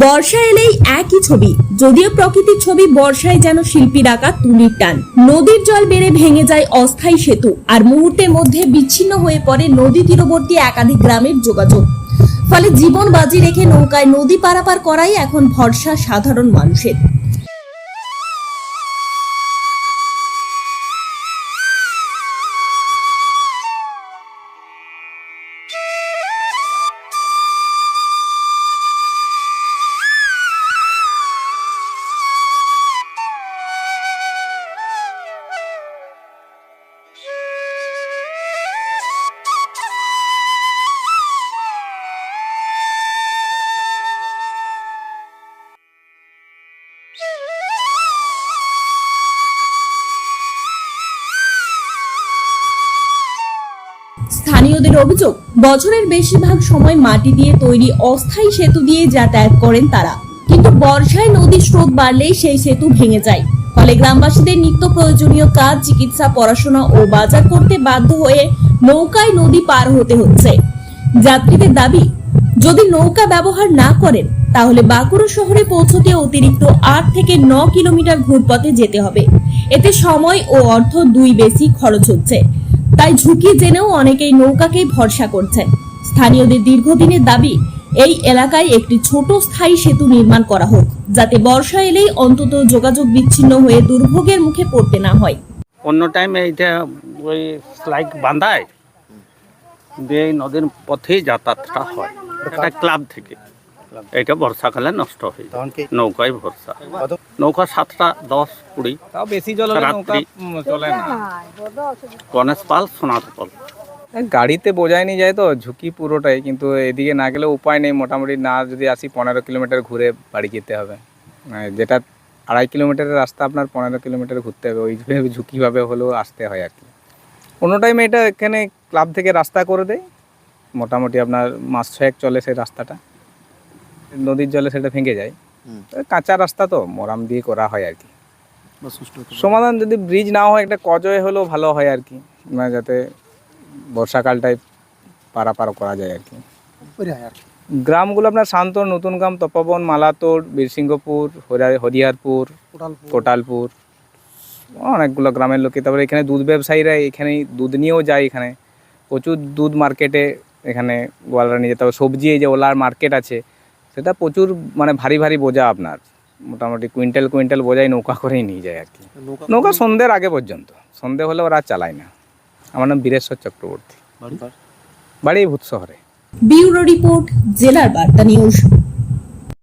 বর্ষা এলেই একই ছবি, যদিও প্রকৃতির ছবি, বর্ষায় যেন শিল্পীর আঁকা তুলির টান। নদীর জল বেড়ে ভেঙে যায় অস্থায়ী সেতু, আর মুহূর্তের মধ্যে বিচ্ছিন্ন হয়ে পড়ে নদী তীরবর্তী একাধিক গ্রামের যোগাযোগ। ফলে জীবন বাজি রেখে নৌকায় নদী পারাপার করাই এখন ভরসা সাধারণ মানুষের। স্থানীয়দের অভিযোগ, বছরের বেশিরভাগ সময় মাটি দিয়ে তৈরি অস্থায়ী সেতু দিয়ে যাতায়াত করেন তারা, কিন্তু বর্ষায় নদীর স্রোত বাড়লেই সেই সেতু ভেঙে যায়। ফলে গ্রামবাসীদের নিত্য প্রয়োজনীয় কাজ, চিকিৎসা, পড়াশোনা ও বাজার করতে বাধ্য হয়ে নৌকায় নদী পার হতে হচ্ছে। যাত্রীদের দাবি, যদি নৌকা ব্যবহার না করেন তাহলে বাঁকুড়া শহরে পৌঁছতে অতিরিক্ত 8 থেকে 9 কিলোমিটার ঘুরপথে যেতে হবে। এতে সময় ও অর্থ দুই বেশি খরচ হচ্ছে। তাই ঝুঁকি জেনেও অনেকেই নৌকাকে ভরসা করছেন। স্থানীয়দের দীর্ঘদিনের দাবি, এই এলাকায় একটি ছোট স্থায়ী সেতু নির্মাণ করা হোক, যাতে বর্ষা এলেই অন্তত যোগাযোগ বিচ্ছিন্ন হয়ে দুর্ভোগের মুখে পড়তে না হয়। অন্য টাইমে এইটা ওই স্লাইড বাঁধায় দিয়ে নদীর পথেই যাতায়াতটা হয়, এটা ক্লাব থেকে। এটা বর্ষাকালে নষ্ট হয়ে যায়, নৌকায় ভরসা। নৌকা 7টা 10 20 তাও বেশি জল হলে নৌকা চলে না। গণেশ পাল, সোনারপল। গাড়িতে বোঝাই নিয়ে যায় তো, ঝুঁকি পুরোটাই। কিন্তু এদিকে না গেলে উপায় নেই, মোটামুটি না যদি আসি 15 কিলোমিটার ঘুরে বাড়ি যেতে হবে। যেটা 2.5 কিলোমিটারের রাস্তা আপনার 15 কিলোমিটার ঘুরতে হবে, ওইভাবে ঝুঁকিভাবে হলেও আসতে হয় আর কি। কোনো টাইমে এটা এখানে ক্লাব থেকে রাস্তা করে দেয়, মোটামুটি আপনার মাস 6 চলে সেই রাস্তাটা। নদীর জলে সেটা ভেঙে যায়, কাঁচা রাস্তা তো মরাম দিয়ে করা হয় আর কি। সমাধান যদি ব্রিজ না হয়, একটা কজয়ে হলেও ভালো হয় আর কি, মানে যাতে বর্ষাকালটায় পারাপার করা যায় আর কি। গ্রামগুলো আপনার শান্ত, নতুন গ্রাম, তপবন, মালাতোড়, বীরসিংহপুর, হরিহরপুর, কোটালপুর, অনেকগুলো গ্রামের লোকে। তারপরে এখানে দুধ ব্যবসায়ীরা এখানে দুধ নিয়েও যায়, এখানে প্রচুর দুধ মার্কেটে এখানে গোয়ালরা নিয়ে যেতে হবে। সবজি, এই যে ওলার মার্কেট আছে, সেটা প্রচুর মানে ভারী ভারী বোঝা, আপনার মোটামুটি কুইন্টাল কুইন্টাল বোঝাই নৌকা করেই নিয়ে যায় আর কি। নৌকা সন্ধ্যের আগে পর্যন্ত, সন্ধ্যে হলে ওরা চালায় না। আমার নাম বীরেশ্বর চক্রবর্তী, বাড়ি ভূত শহরে। ব্যুরো রিপোর্ট, জেলার বার্তা নিউজ।